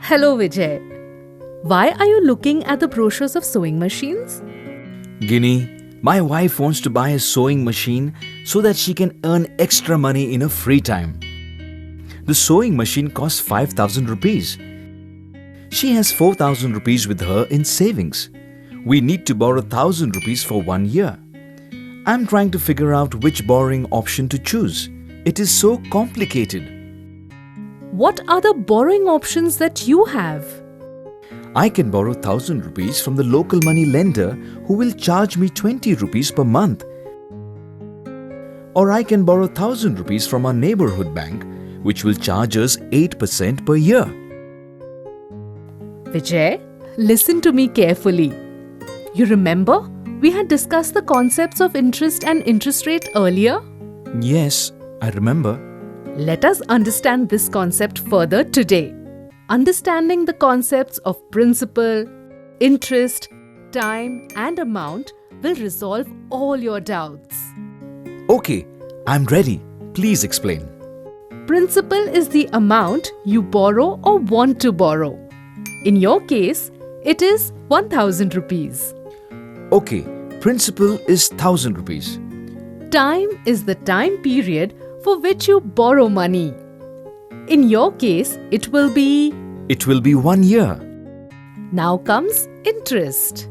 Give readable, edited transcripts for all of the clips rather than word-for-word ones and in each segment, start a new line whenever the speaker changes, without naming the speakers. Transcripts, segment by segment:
Hello Vijay. Why are you looking at the brochures of sewing machines?
Ginny, my wife wants to buy a sewing machine so that she can earn extra money in her free time. The sewing machine costs 5,000 rupees. She has 4,000 rupees with her in savings. We need to borrow 1,000 rupees for 1 year. I'm trying to figure out which borrowing option to choose. It is so complicated.
What are the borrowing options that you have?
I can borrow 1,000 rupees from the local money lender who will charge me 20 rupees per month. Or I can borrow 1,000 rupees from our neighborhood bank, which will charge us 8% per year.
Vijay, listen to me carefully. You remember we had discussed the concepts of interest and interest rate earlier?
Yes, I remember.
Let us understand this concept further today. Understanding the concepts of principal, interest, time and amount will resolve all your doubts.
Okay, I'm ready. Please explain.
Principal is the amount you borrow or want to borrow. In your case, it is 1,000 rupees.
Okay, principal is 1,000 rupees.
Time is the time period for which you borrow money. In your case, it will be
1 year.
Now comes interest.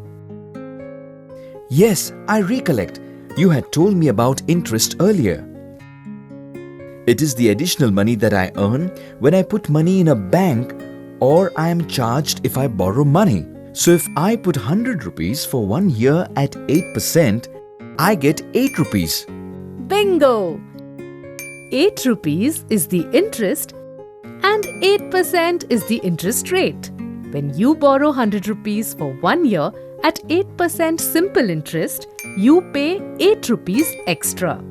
Yes, I recollect. You had told me about interest earlier. It is the additional money that I earn when I put money in a bank or I am charged if I borrow money. So if I put 100 rupees for 1 year at 8%, I get 8 rupees.
Bingo! 8 rupees is the interest and 8% is the interest rate. When you borrow 100 rupees for 1 year at 8% simple interest, you pay 8 rupees extra.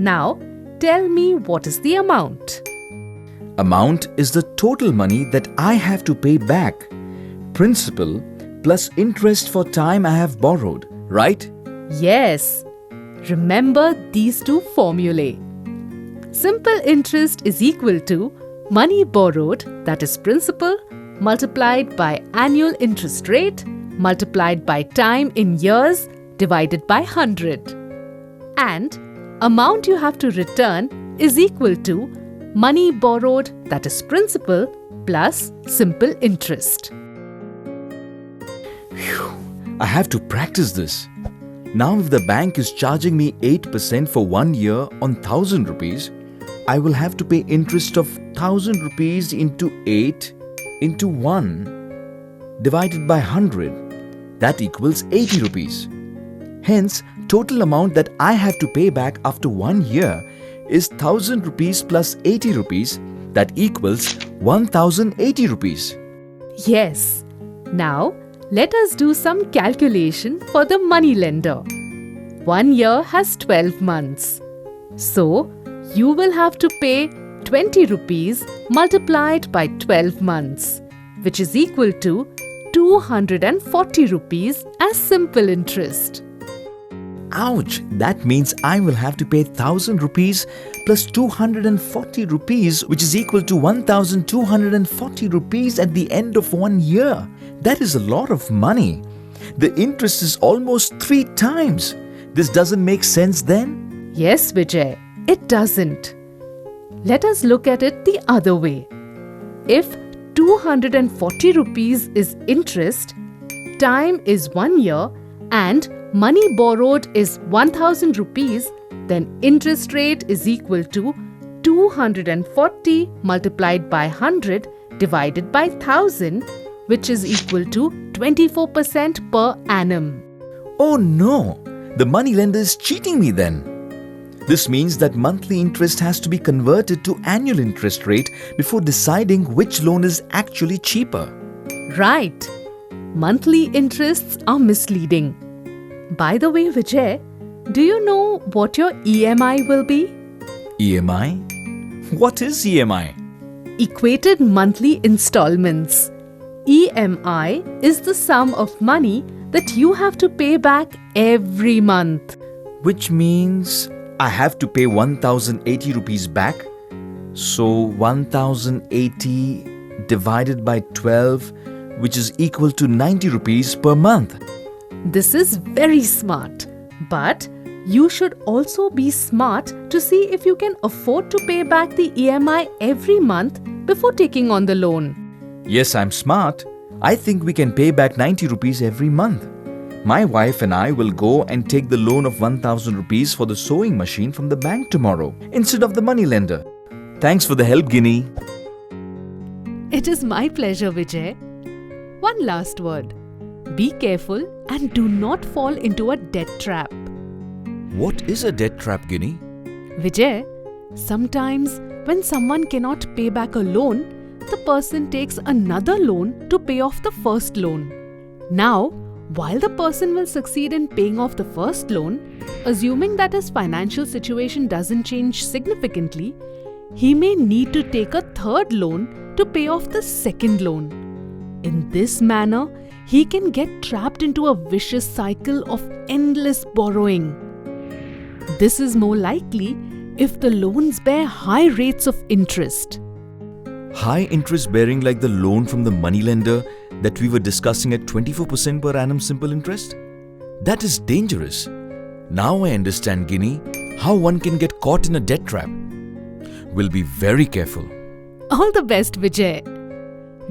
Now, tell me what is the amount?
Amount is the total money that I have to pay back. Principal plus interest for time I have borrowed, right?
Yes. Remember these two formulae. Simple interest is equal to money borrowed, that is principal, multiplied by annual interest rate, multiplied by time in years, divided by 100. And amount you have to return is equal to money borrowed, that is principal, plus simple interest.
I have to practice this. Now if the bank is charging me 8% for 1 year on 1,000 rupees, I will have to pay interest of 1,000 rupees into 8 into 1 divided by 100. That equals 80 rupees. Hence, total amount that I have to pay back after 1 year is 1,000 rupees plus 80 rupees. That equals 1,080 rupees.
Yes. Now, let us do some calculation for the money lender. 1 year has 12 months. So, you will have to pay 20 rupees multiplied by 12 months, which is equal to 240 rupees as simple interest.
Ouch! That means I will have to pay 1,000 rupees plus 240 rupees, which is equal to 1,240 rupees at the end of 1 year. That is a lot of money. The interest is almost 3 times. This doesn't make sense then?
Yes, Vijay, it doesn't. Let us look at it the other way. If 240 rupees is interest, time is 1 year, and money borrowed is 1,000 rupees, then interest rate is equal to 240 multiplied by 100 divided by 1,000, which is equal to 24% per annum.
Oh no! The money lender is cheating me then. This means that monthly interest has to be converted to annual interest rate before deciding which loan is actually cheaper.
Right. Monthly interests are misleading. By the way, Vijay, do you know what your EMI will be?
EMI? What is EMI?
Equated monthly installments. EMI is the sum of money that you have to pay back every month.
Which means I have to pay 1,080 rupees back. So 1,080 divided by 12, which is equal to 90 rupees per month.
This is very smart. But you should also be smart to see if you can afford to pay back the EMI every month before taking on the loan.
Yes, I'm smart. I think we can pay back 90 rupees every month. My wife and I will go and take the loan of 1000 rupees for the sewing machine from the bank tomorrow instead of the moneylender. Thanks for the help, Ginny.
It is my pleasure, Vijay. One last word. Be careful and do not fall into a debt trap.
What is a debt trap, Ginny?
Vijay, sometimes when someone cannot pay back a loan, the person takes another loan to pay off the first loan. Now, while the person will succeed in paying off the first loan, assuming that his financial situation doesn't change significantly, he may need to take a third loan to pay off the second loan. In this manner, he can get trapped into a vicious cycle of endless borrowing. This is more likely if the loans bear high rates of interest.
High interest bearing like the loan from the moneylender that we were discussing at 24% per annum simple interest? That is dangerous. Now I understand, Ginny, how one can get caught in a debt trap. We'll be very careful.
All the best, Vijay.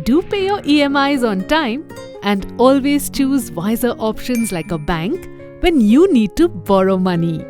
Do pay your EMIs on time and always choose wiser options like a bank when you need to borrow money.